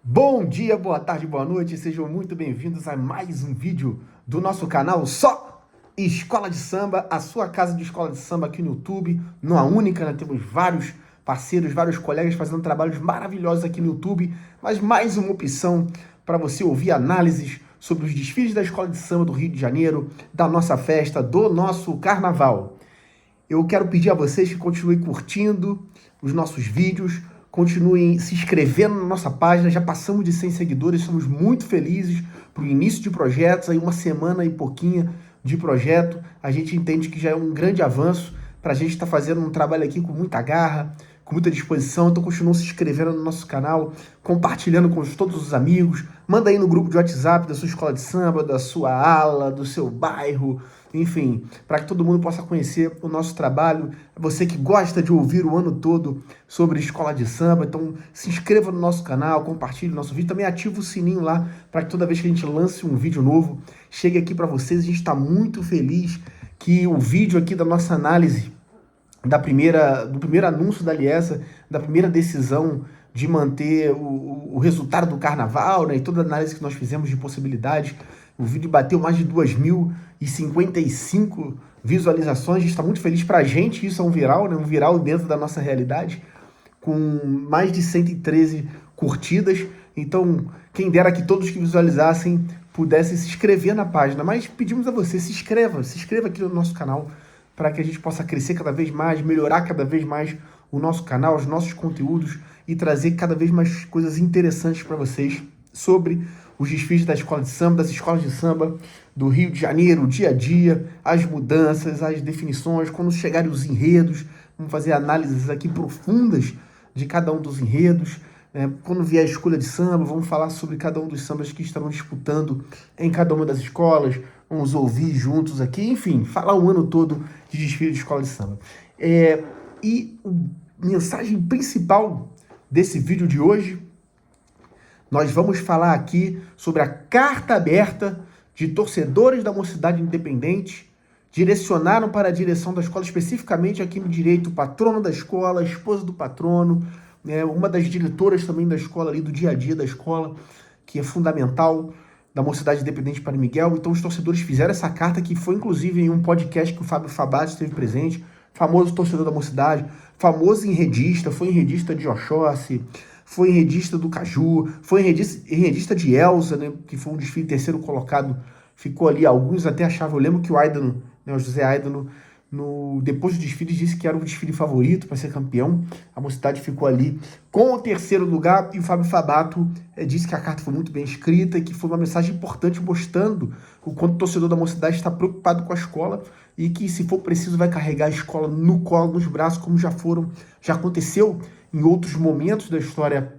Bom dia, boa tarde, boa noite, sejam muito bem-vindos a mais um vídeo do nosso canal Só Escola de Samba, a sua casa de escola de samba aqui no YouTube, não a única, né? Temos vários parceiros, vários colegas fazendo trabalhos maravilhosos aqui no YouTube, mas mais uma opção para você ouvir análises sobre os desfiles da Escola de Samba do Rio de Janeiro, da nossa festa, do nosso carnaval. Eu quero pedir a vocês que continuem curtindo os nossos vídeos, continuem se inscrevendo na nossa página. Já passamos de 100 seguidores, somos muito felizes para o início de projetos, aí uma semana e pouquinho de projeto. A gente entende que já é um grande avanço para a gente estar fazendo um trabalho aqui com muita garra, com muita disposição. Então continuem se inscrevendo no nosso canal, compartilhando com todos os amigos, manda aí no grupo de WhatsApp da sua escola de samba, da sua ala, do seu bairro, enfim, para que todo mundo possa conhecer o nosso trabalho. Você que gosta de ouvir o ano todo sobre escola de samba, então se inscreva no nosso canal, compartilhe o nosso vídeo, também ative o sininho lá para que toda vez que a gente lance um vídeo novo, chegue aqui para vocês. A gente está muito feliz que o vídeo aqui da nossa análise do primeiro anúncio da Liesa, da primeira decisão de manter o resultado do carnaval, né, e toda a análise que nós fizemos de possibilidades. O vídeo bateu mais de 2.055 visualizações. A gente está muito feliz. Para a gente isso é um viral, né, um viral dentro da nossa realidade, com mais de 113 curtidas. Então, quem dera que todos que visualizassem pudessem se inscrever na página. Mas pedimos a você, se inscreva aqui no nosso canal, para que a gente possa crescer cada vez mais, melhorar cada vez mais o nosso canal, os nossos conteúdos e trazer cada vez mais coisas interessantes para vocês sobre os desfiles da escola de samba, das escolas de samba do Rio de Janeiro, o dia a dia, as mudanças, as definições, quando chegarem os enredos, vamos fazer análises aqui profundas de cada um dos enredos. Quando vier a escolha de samba, vamos falar sobre cada um dos sambas que estarão disputando em cada uma das escolas, vamos ouvir juntos aqui, enfim, falar o ano todo de desfile de escola de samba. E a mensagem principal desse vídeo de hoje, nós vamos falar aqui sobre a carta aberta de torcedores da Mocidade Independente, direcionaram para a direção da escola, especificamente aqui no direito, o patrono da escola, a esposa do patrono, uma das diretoras também da escola, ali do dia a dia da escola, que é fundamental, da Mocidade Independente Padre Miguel. Então os torcedores fizeram essa carta, que foi inclusive em um podcast que o Fábio Fabati esteve presente, famoso torcedor da Mocidade, famoso enredista, foi enredista de Oxóssi, foi enredista do Caju, foi enredista de Elza, né, que foi um desfile terceiro colocado, ficou ali, alguns até achavam, eu lembro que o Aidano, né, o José Aidano, depois do desfile, disse que era o desfile favorito para ser campeão. A Mocidade ficou ali com o terceiro lugar, e o Fábio Fabato disse que a carta foi muito bem escrita e que foi uma mensagem importante, mostrando o quanto o torcedor da Mocidade está preocupado com a escola e que, se for preciso, vai carregar a escola no colo, nos braços, como já aconteceu em outros momentos da história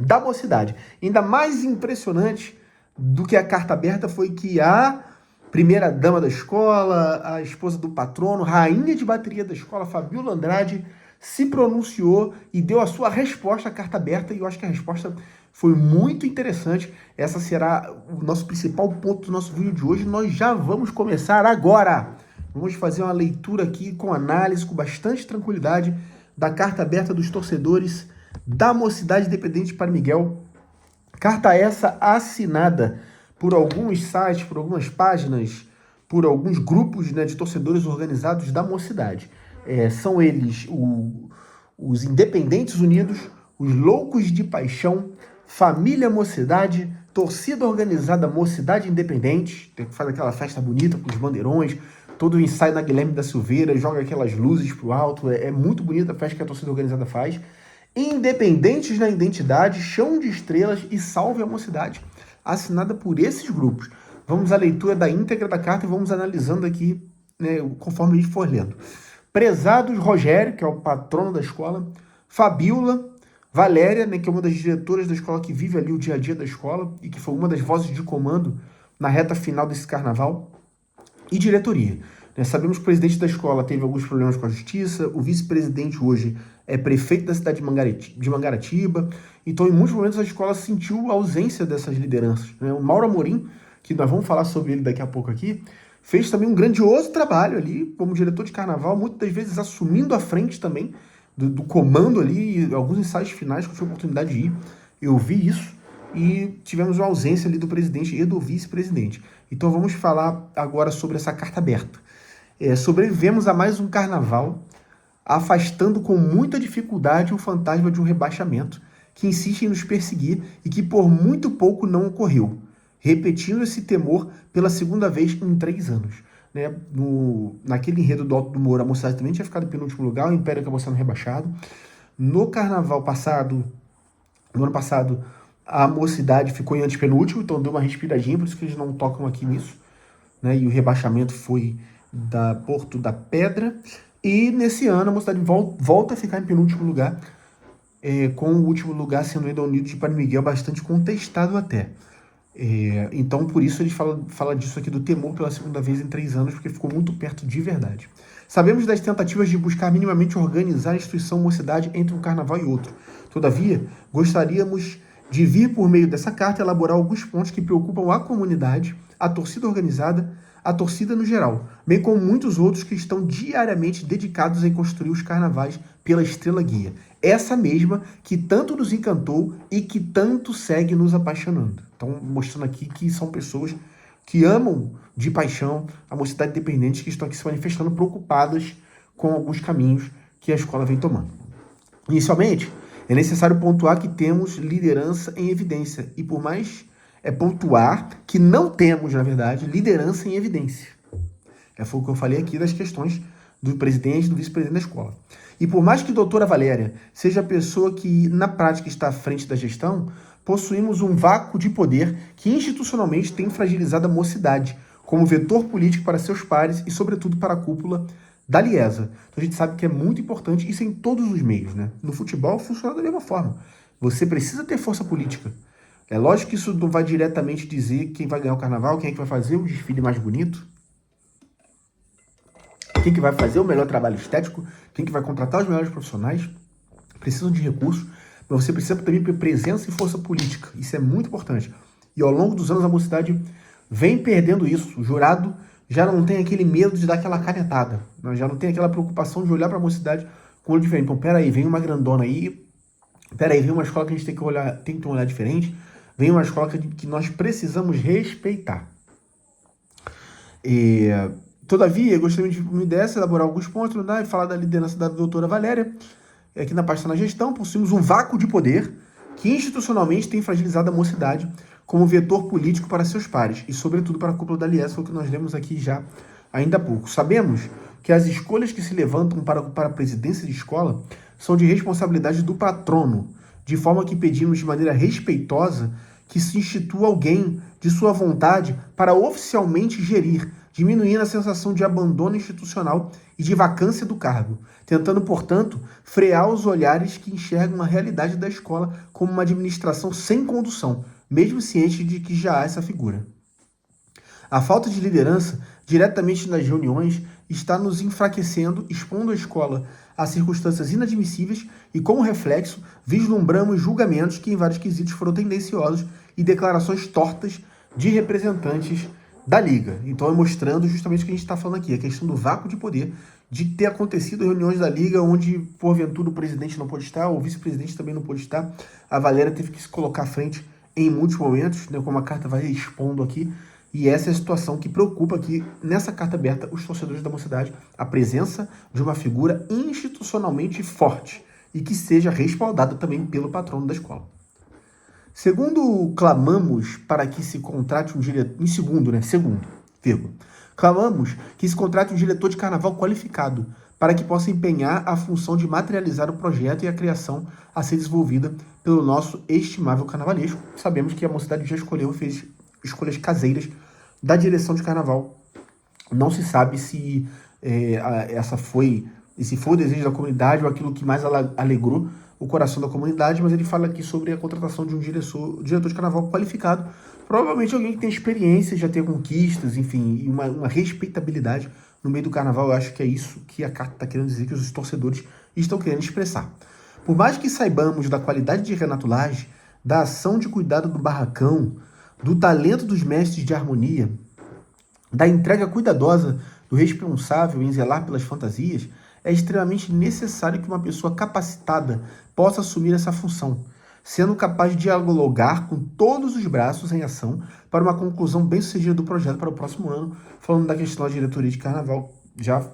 da Mocidade. Ainda mais impressionante do que a carta aberta foi que a primeira dama da escola, a esposa do patrono, rainha de bateria da escola, Fabiola Andrade, se pronunciou e deu a sua resposta à carta aberta, e eu acho que a resposta foi muito interessante. Essa será o nosso principal ponto do nosso vídeo de hoje. Nós já vamos começar agora. Vamos fazer uma leitura aqui com análise, com bastante tranquilidade, da carta aberta dos torcedores da Mocidade Independente Padre Miguel. Carta essa assinada por alguns sites, por algumas páginas, por alguns grupos, né, de torcedores organizados da Mocidade. São eles os Independentes Unidos, os Loucos de Paixão, Família Mocidade, Torcida Organizada Mocidade Independente, que faz aquela festa bonita com os bandeirões, todo o ensaio na Guilherme da Silveira, joga aquelas luzes pro alto, é muito bonita a festa que a torcida organizada faz. Independentes na Identidade, Chão de Estrelas e Salve a Mocidade, assinada por esses grupos. Vamos à leitura da íntegra da carta e vamos analisando aqui, né, conforme a gente for lendo. Prezados Rogério, que é o patrono da escola, Fabiola, Valéria, né, que é uma das diretoras da escola, que vive ali o dia a dia da escola e que foi uma das vozes de comando na reta final desse carnaval, e diretoria. Sabemos que o presidente da escola teve alguns problemas com a justiça, o vice-presidente hoje é prefeito da cidade de Mangaratiba, então em muitos momentos a escola sentiu a ausência dessas lideranças. O Mauro Amorim, que nós vamos falar sobre ele daqui a pouco aqui, fez também um grandioso trabalho ali como diretor de carnaval, muitas das vezes assumindo a frente também do comando ali, alguns ensaios finais que eu tive a oportunidade de ir, eu vi isso, e tivemos uma ausência ali do presidente e do vice-presidente. Então vamos falar agora sobre essa carta aberta. Sobrevivemos a mais um carnaval, afastando com muita dificuldade o fantasma de um rebaixamento que insiste em nos perseguir e que por muito pouco não ocorreu, repetindo esse temor pela segunda vez em 3 anos. Né? Naquele enredo do Alto do Moro, a Mocidade também tinha ficado em penúltimo lugar, o Império acabou sendo rebaixado. No carnaval passado, no ano passado, a Mocidade ficou em antepenúltimo, então deu uma respiradinha, por isso que eles não tocam aqui nisso. Né? E o rebaixamento foi da Porto da Pedra. E nesse ano a Mocidade volta a ficar em penúltimo lugar, com o último lugar sendo ainda Unido de Padre Miguel, bastante contestado até. Então, por isso ele fala disso aqui, do temor pela segunda vez em 3 anos, porque ficou muito perto de verdade. Sabemos das tentativas de buscar minimamente organizar a instituição Mocidade entre um carnaval e outro. Todavia, gostaríamos de vir por meio dessa carta elaborar alguns pontos que preocupam a comunidade, a torcida organizada, a torcida no geral, bem como muitos outros que estão diariamente dedicados em construir os carnavais pela Estrela Guia. Essa mesma que tanto nos encantou e que tanto segue nos apaixonando. Então, mostrando aqui que são pessoas que amam de paixão a Mocidade Independente, que estão aqui se manifestando preocupadas com alguns caminhos que a escola vem tomando. Inicialmente, é necessário pontuar que temos liderança em evidência, e por mais pontuar que não temos, na verdade, liderança em evidência. Foi o que eu falei aqui das questões do presidente e do vice-presidente da escola. E por mais que a doutora Valéria seja a pessoa que, na prática, está à frente da gestão, possuímos um vácuo de poder que institucionalmente tem fragilizado a Mocidade como vetor político para seus pares e, sobretudo, para a cúpula da Liesa. Então a gente sabe que é muito importante isso em todos os meios, né? No futebol funciona da mesma forma. Você precisa ter força política. É lógico que isso não vai diretamente dizer quem vai ganhar o carnaval, quem é que vai fazer o desfile mais bonito, quem que vai fazer o melhor trabalho estético, quem que vai contratar os melhores profissionais. Precisam de recursos, mas você precisa também ter presença e força política. Isso é muito importante. E ao longo dos anos a Mocidade vem perdendo isso. O jurado já não tem aquele medo de dar aquela canetada, já não tem aquela preocupação de olhar para a Mocidade com olho diferente. Então, peraí, vem uma grandona aí, peraí, vem uma escola que a gente tem que ter um olhar diferente, vem uma escola que nós precisamos respeitar. Todavia, gostaria de uma ideia, elaborar alguns pontos, né, e falar da liderança da doutora Valéria. Aqui na pasta na gestão, possuímos um vácuo de poder que institucionalmente tem fragilizado a Mocidade como vetor político para seus pares e, sobretudo, para a cúpula da Liesa, que nós lemos aqui já ainda há pouco. Sabemos que as escolhas que se levantam para a presidência de escola são de responsabilidade do patrono, de forma que pedimos de maneira respeitosa que se institua alguém de sua vontade para oficialmente gerir, diminuindo a sensação de abandono institucional e de vacância do cargo, tentando, portanto, frear os olhares que enxergam a realidade da escola como uma administração sem condução, mesmo ciente de que já há essa figura. A falta de liderança, diretamente nas reuniões, está nos enfraquecendo, expondo a escola a circunstâncias inadmissíveis e, como reflexo, vislumbramos julgamentos que, em vários quesitos, foram tendenciosos e declarações tortas de representantes da Liga. Então, é mostrando justamente o que a gente está falando aqui, a questão do vácuo de poder, de ter acontecido reuniões da Liga onde, porventura, o presidente não pôde estar, o vice-presidente também não pôde estar. A Valéria teve que se colocar à frente em muitos momentos, né, como a carta vai expondo aqui, e essa é a situação que preocupa aqui, nessa carta aberta, os torcedores da Mocidade, a presença de uma figura institucionalmente forte e que seja respaldada também pelo patrono da escola. Segundo, clamamos para que se contrate um diretor... Clamamos que se contrate um diretor de carnaval qualificado para que possa empenhar a função de materializar o projeto e a criação a ser desenvolvida pelo nosso estimável carnavalesco. Sabemos que a Mocidade já escolheu e fez escolhas caseiras da direção de carnaval. Não se sabe se se foi o desejo da comunidade ou aquilo que mais alegrou o coração da comunidade, mas ele fala aqui sobre a contratação de um diretor de carnaval qualificado, provavelmente alguém que tem experiência, já tem conquistas, enfim, e uma respeitabilidade no meio do carnaval. Eu acho que é isso que a carta está querendo dizer, que os torcedores estão querendo expressar. Por mais que saibamos da qualidade de Renato Lage, da ação de cuidado do barracão, do talento dos mestres de harmonia, da entrega cuidadosa do responsável em zelar pelas fantasias, é extremamente necessário que uma pessoa capacitada possa assumir essa função. sendo capaz de dialogar com todos os braços em ação para uma conclusão bem-sucedida do projeto para o próximo ano, falando da questão da diretoria de carnaval. Já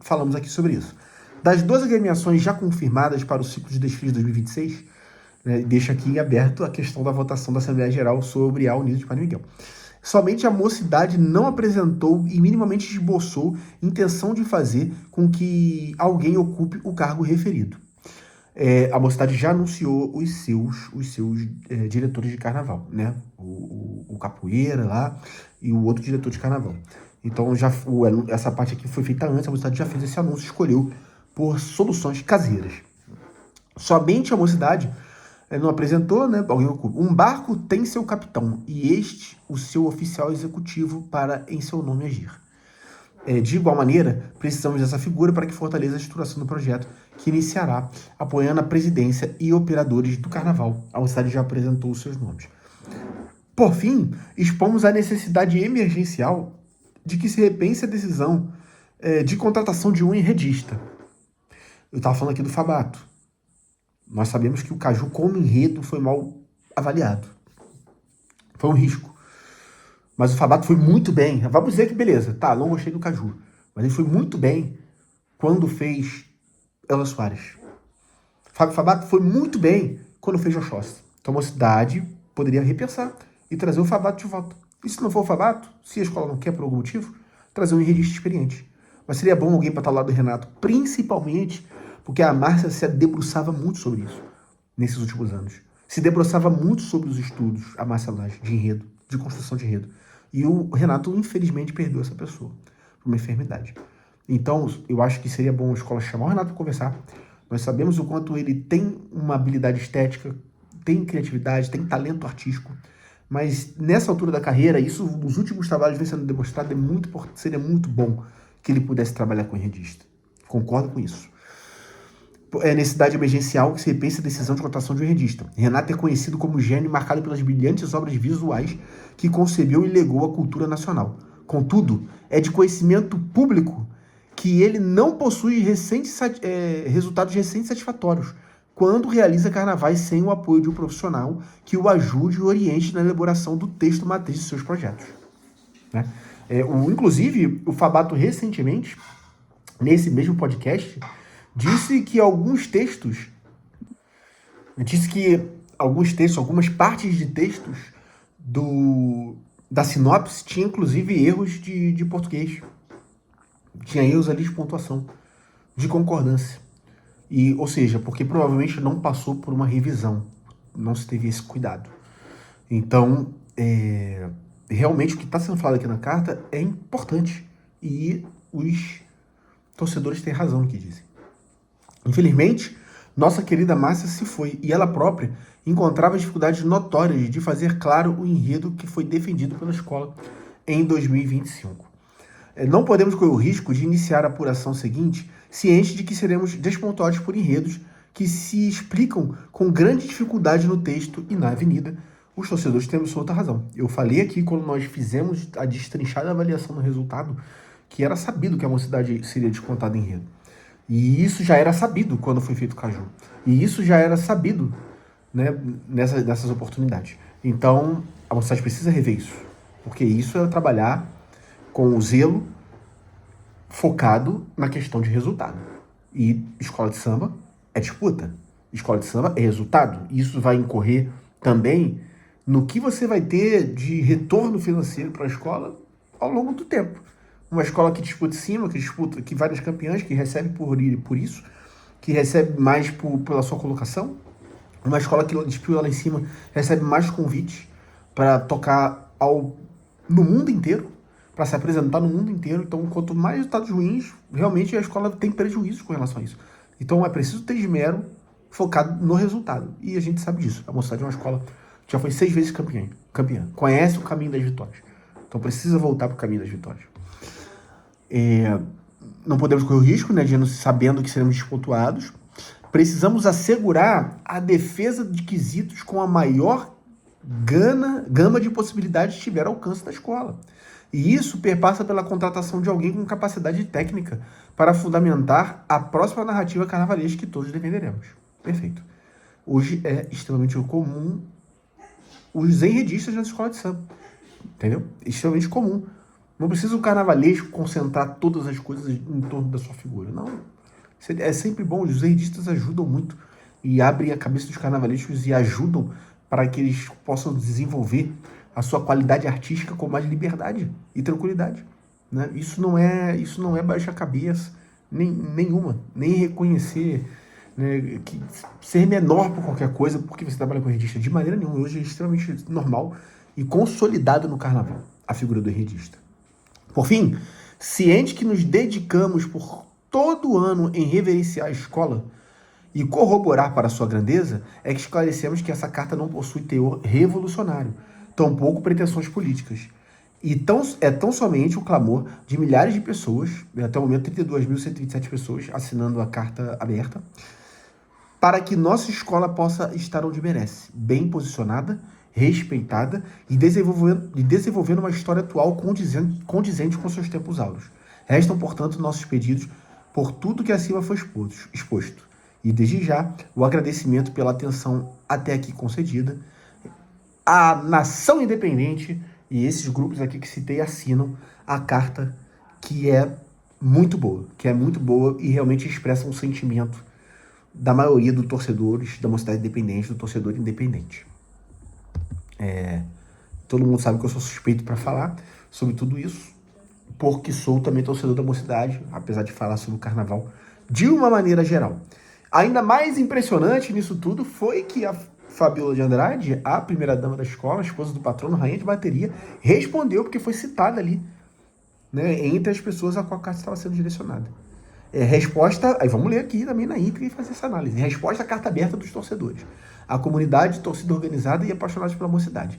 falamos aqui sobre isso. Das 12 agremiações já confirmadas para o ciclo de desfiles de 2026, né, deixa aqui aberto a questão da votação da Assembleia Geral sobre a Unidos de Padre Miguel. Somente a Mocidade não apresentou e minimamente esboçou intenção de fazer com que alguém ocupe o cargo referido. A Mocidade já anunciou os seus diretores de carnaval, né? O Capoeira lá e o outro diretor de carnaval. Então, essa parte aqui foi feita antes, a Mocidade já fez esse anúncio, escolheu por soluções caseiras. Somente a Mocidade não apresentou, né? Alguém ocupa. Um barco tem seu capitão e este o seu oficial executivo para em seu nome agir. De igual maneira, precisamos dessa figura para que fortaleça a estruturação do projeto, que iniciará apoiando a presidência e operadores do carnaval. A Mocidade já apresentou os seus nomes. Por fim, expomos a necessidade emergencial de que se repense a decisão de contratação de um enredista. Eu estava falando aqui do Fabato. Nós sabemos que o Caju, como enredo, foi mal avaliado. Foi um risco. Mas o Fabato foi muito bem. Vamos dizer que beleza, tá, não gostei do Caju. Mas ele foi muito bem quando fez Ela Soares. Fábio Fabato foi muito bem quando fez Oxóssi. Então a Mocidade poderia repensar e trazer o Fabato de volta. E se não for o Fabato, se a escola não quer por algum motivo, trazer um enredista experiente. Mas seria bom alguém para estar ao lado do Renato, principalmente porque a Márcia se debruçava muito sobre isso nesses últimos anos. Se debruçava muito sobre os estudos, a Márcia Laje, de enredo, de construção de enredo. E o Renato, infelizmente, perdeu essa pessoa por uma enfermidade. Então, eu acho que seria bom a escola chamar o Renato para conversar. Nós sabemos o quanto ele tem uma habilidade estética, tem criatividade, tem talento artístico, mas nessa altura da carreira, isso nos últimos trabalhos vem sendo demonstrado, seria muito bom que ele pudesse trabalhar com enredista. Concordo com isso. É necessidade emergencial que se repense a decisão de contratação de um enredista. Renato é conhecido como gênio marcado pelas brilhantes obras visuais que concebeu e legou à cultura nacional. Contudo, é de conhecimento público que ele não possui resultados recentes satisfatórios quando realiza carnavais sem o apoio de um profissional que o ajude e oriente na elaboração do texto matriz de seus projetos. Né? Inclusive, o Fabato recentemente, nesse mesmo podcast, disse que algumas partes de textos da sinopse tinha inclusive erros de português. Tinha erros ali de pontuação, de concordância. Ou seja, porque provavelmente não passou por uma revisão, não se teve esse cuidado. Então, realmente o que está sendo falado aqui na carta é importante e os torcedores têm razão no que dizem. Infelizmente, nossa querida Márcia se foi e ela própria encontrava dificuldades notórias de fazer claro o enredo que foi defendido pela escola em 2025. Não podemos correr o risco de iniciar a apuração seguinte cientes de que seremos despontuados por enredos que se explicam com grande dificuldade no texto e na avenida. Os torcedores têm absoluta razão. Eu falei aqui quando nós fizemos a destrinchada avaliação do resultado que era sabido que a Mocidade seria descontada em enredo. E isso já era sabido quando foi feito o Caju. E isso já era sabido, né, nessas oportunidades. Então, a Mocidade precisa rever isso. Porque isso é trabalhar com o zelo focado na questão de resultado. E escola de samba é disputa. Escola de samba é resultado. Isso vai incorrer também no que você vai ter de retorno financeiro para a escola ao longo do tempo. Uma escola que disputa em cima, que várias campeãs, que recebe por isso, que recebe mais pela sua colocação. Uma escola que disputa lá em cima recebe mais convites para tocar no mundo inteiro, para se apresentar no mundo inteiro. Então, quanto mais resultados ruins, realmente a escola tem prejuízo com relação a isso. Então, é preciso ter esmero focado no resultado. E a gente sabe disso. A Mocidade é uma escola que já foi 6 vezes campeã. Conhece o caminho das vitórias. Então, precisa voltar para o caminho das vitórias. Não podemos correr o risco, né, de sabendo que seremos despontuados. Precisamos assegurar a defesa de quesitos com a maior gama de possibilidades que tiver ao alcance da escola. E isso perpassa pela contratação de alguém com capacidade técnica para fundamentar a próxima narrativa carnavalesca que todos defenderemos. Perfeito. Hoje é extremamente comum os enredistas na escola de samba, entendeu? Extremamente comum. Não precisa o carnavalesco concentrar todas as coisas em torno da sua figura, não. É sempre bom, os enredistas ajudam muito e abrem a cabeça dos carnavalescos e ajudam para que eles possam desenvolver a sua qualidade artística com mais liberdade e tranquilidade, né? Isso não é baixar a cabeça nenhuma, nem reconhecer, né, que ser menor por qualquer coisa porque você trabalha com enredista, de maneira nenhuma. Hoje é extremamente normal e consolidado no carnaval a figura do enredista. Por fim, ciente que nos dedicamos por todo ano em reverenciar a escola e corroborar para sua grandeza, é que esclarecemos que essa carta não possui teor revolucionário, tampouco pretensões políticas. E é tão somente o clamor de milhares de pessoas, até o momento 32.127 pessoas assinando a carta aberta, para que nossa escola possa estar onde merece, bem posicionada, respeitada e desenvolvendo uma história atual condizente com seus tempos áureos. Restam, portanto, nossos pedidos por tudo que acima foi exposto. E, desde já, o agradecimento pela atenção até aqui concedida. A Nação Independente e esses grupos aqui que citei assinam a carta que é muito boa e realmente expressa um sentimento da maioria dos torcedores da Mocidade Independente, do torcedor independente. Todo mundo sabe que eu sou suspeito para falar sobre tudo isso, porque sou também torcedor da Mocidade, apesar de falar sobre o carnaval de uma maneira geral. Ainda mais impressionante nisso tudo foi que a Fabiola de Andrade, a primeira-dama da escola, a esposa do patrono, rainha de bateria, respondeu porque foi citada ali, né, entre as pessoas a qual a carta estava sendo direcionada. Resposta, aí vamos ler aqui também na íntegra e fazer essa análise. Resposta à carta aberta dos torcedores. A comunidade, torcida organizada e apaixonados pela Mocidade.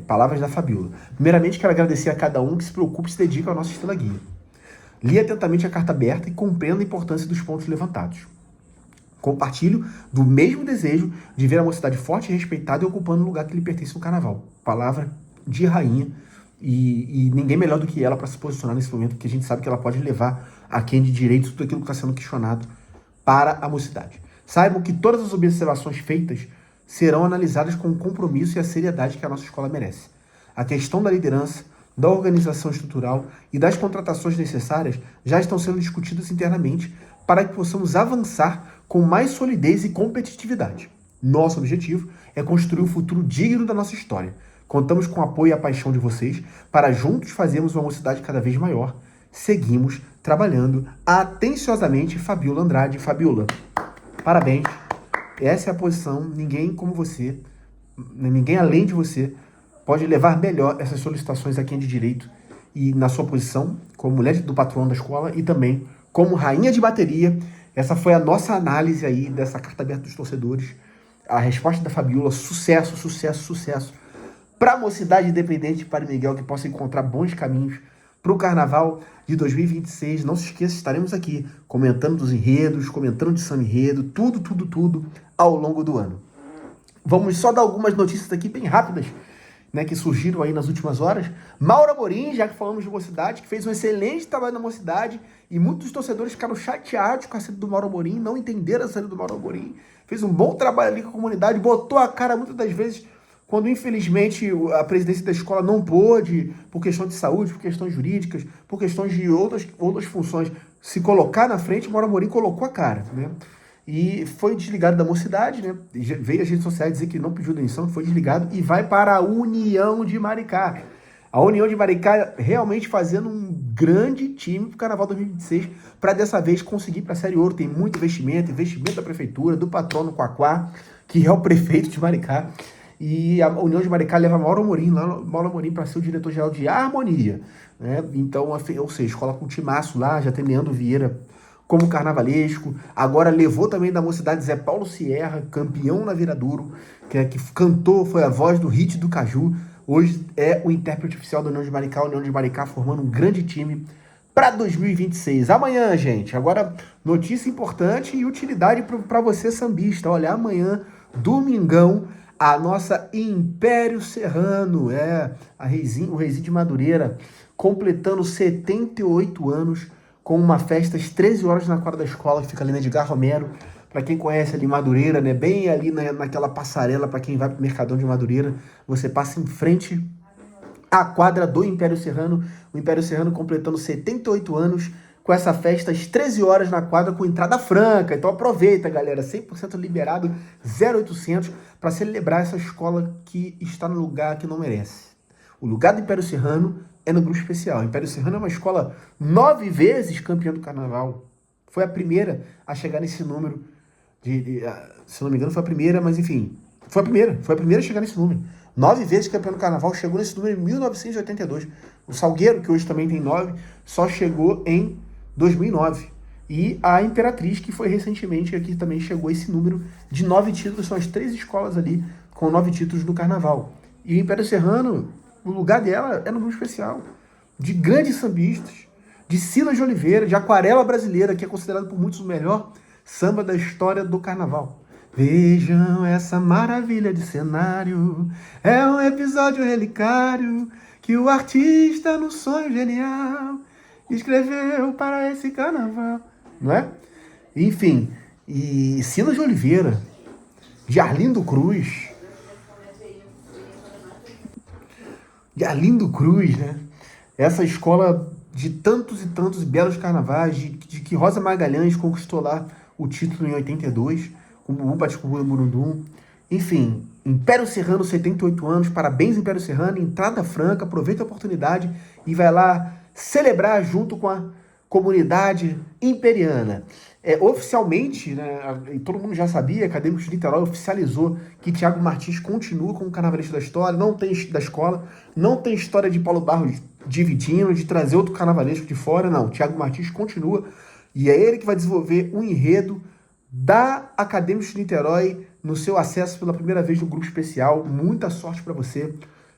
Palavras da Fabiola. Primeiramente, quero agradecer a cada um que se preocupa e se dedica à nossa estrela guia. Li atentamente a carta aberta e compreendo a importância dos pontos levantados. Compartilho do mesmo desejo de ver a Mocidade forte e respeitada e ocupando o lugar que lhe pertence no carnaval. Palavra de rainha e ninguém melhor do que ela para se posicionar nesse momento, porque a gente sabe que ela pode levar a quem de direito tudo aquilo que está sendo questionado para a Mocidade. Saibam que todas as observações feitas serão analisadas com o compromisso e a seriedade que a nossa escola merece. A questão da liderança, da organização estrutural e das contratações necessárias já estão sendo discutidas internamente para que possamos avançar com mais solidez e competitividade. Nosso objetivo é construir um futuro digno da nossa história. Contamos com o apoio e a paixão de vocês para juntos fazermos uma Mocidade cada vez maior. Seguimos trabalhando atenciosamente. Fabiola Andrade. Fabiola, parabéns. Essa é a posição. Ninguém como você, ninguém além de você, pode levar melhor essas solicitações a quem de direito e na sua posição como mulher do patrono da escola e também como rainha de bateria. Essa foi a nossa análise aí dessa carta aberta dos torcedores. A resposta da Fabiola, sucesso, sucesso, sucesso. Para a Mocidade Independente, para o Miguel, que possa encontrar bons caminhos para o Carnaval de 2026. Não se esqueça, estaremos aqui comentando dos enredos, comentando de samba enredo, tudo ao longo do ano. Vamos só dar algumas notícias aqui bem rápidas, né, que surgiram aí nas últimas horas. Mauro Amorim, já que falamos de Mocidade, que fez um excelente trabalho na Mocidade, e muitos torcedores ficaram chateados com a saída do Mauro Amorim, não entenderam a saída do Mauro Amorim. Fez um bom trabalho ali com a comunidade, botou a cara muitas das vezes quando infelizmente a presidência da escola não pôde, por questão de saúde, por questões jurídicas, por questões de outras funções, se colocar na frente. O Mauro Amorim colocou a cara, né? E foi desligado da Mocidade, né? Veio as redes sociais dizer que não pediu demissão, foi desligado e vai para a União de Maricá. A União de Maricá realmente fazendo um grande time para o Carnaval 2026, para dessa vez conseguir para a Série Ouro. Tem muito investimento da prefeitura, do patrono Quaquá, que é o prefeito de Maricá. E a União de Maricá leva Mauro Amorim para ser o diretor-geral de harmonia, né? Então, ou seja, escola com timaço lá, já tem Leandro Vieira como carnavalesco. Agora levou também da Mocidade Zé Paulo Sierra, campeão na Viradouro, que cantou, foi a voz do hit do Caju. Hoje é o intérprete oficial da União de Maricá, a União de Maricá formando um grande time para 2026. Amanhã, gente, agora notícia importante e utilidade para você sambista. Olha, amanhã, domingão, a nossa Império Serrano, o Reizinho de Madureira, completando 78 anos, com uma festa às 13 horas na quadra da escola, que fica ali na Edgar Romero, para quem conhece ali Madureira, né? Bem ali naquela passarela para quem vai para o Mercadão de Madureira, você passa em frente à quadra do Império Serrano, o Império Serrano completando 78 anos, com essa festa às 13 horas na quadra com entrada franca. Então aproveita, galera, 100% liberado, 0800, para celebrar essa escola que está no lugar que não merece. O lugar do Império Serrano é no grupo especial. O Império Serrano é uma escola 9 vezes campeã do carnaval. Foi a primeira a chegar nesse número se não me engano, foi a primeira, mas enfim, foi a primeira a chegar nesse número. 9 vezes campeão do carnaval, chegou nesse número em 1982. O Salgueiro, que hoje também tem 9, só chegou em 2009. E a Imperatriz, que foi recentemente, aqui também chegou a esse número de 9 títulos. São as 3 escolas ali com 9 títulos no carnaval. E o Império Serrano, o lugar dela é no grupo especial, de grandes sambistas, de Silas de Oliveira, de Aquarela Brasileira, que é considerado por muitos o melhor samba da história do carnaval. Vejam essa maravilha de cenário, é um episódio relicário que o artista, no sonho genial, escreveu para esse carnaval, não é? Enfim, e Silas de Oliveira, de Arlindo Cruz, né? Essa escola de tantos e tantos belos carnavais, de que Rosa Magalhães conquistou lá o título em 82, com o Bumbum Bate-Cubu do Burundum. Enfim, Império Serrano, 78 anos, parabéns Império Serrano, entrada franca, aproveita a oportunidade e vai lá celebrar junto com a comunidade imperiana. Oficialmente, né, e todo mundo já sabia, Acadêmicos de Niterói oficializou que Thiago Martins continua como carnavalesco da história, não tem da escola, não tem história de Paulo Barros dividindo, de trazer outro carnavalesco de fora, não. Thiago Martins continua e é ele que vai desenvolver um enredo da Acadêmicos de Niterói no seu acesso pela primeira vez no grupo especial. Muita sorte para você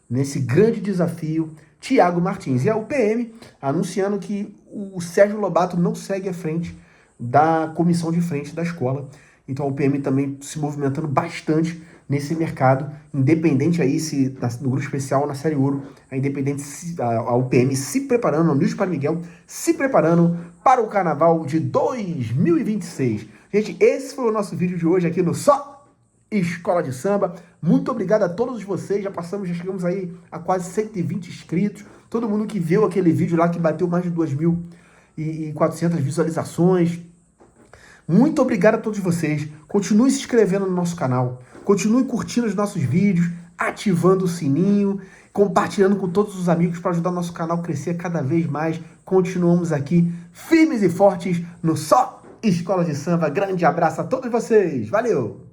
nesse grande desafio, Thiago Martins. E a UPM anunciando que o Sérgio Lobato não segue à frente da comissão de frente da escola. Então a UPM também se movimentando bastante nesse mercado, independente aí se no grupo especial na Série Ouro, a UPM se preparando, a Nilson Padre Miguel se preparando para o Carnaval de 2026. Gente, esse foi o nosso vídeo de hoje aqui no Só Escola de Samba. Muito obrigado a todos vocês, já chegamos aí a quase 120 inscritos, todo mundo que viu aquele vídeo lá que bateu mais de 2.400 visualizações. Muito obrigado a todos vocês, continue se inscrevendo no nosso canal, continue curtindo os nossos vídeos, ativando o sininho, compartilhando com todos os amigos para ajudar o nosso canal a crescer cada vez mais. Continuamos aqui firmes e fortes no Só Escola de Samba. Grande abraço a todos vocês, valeu!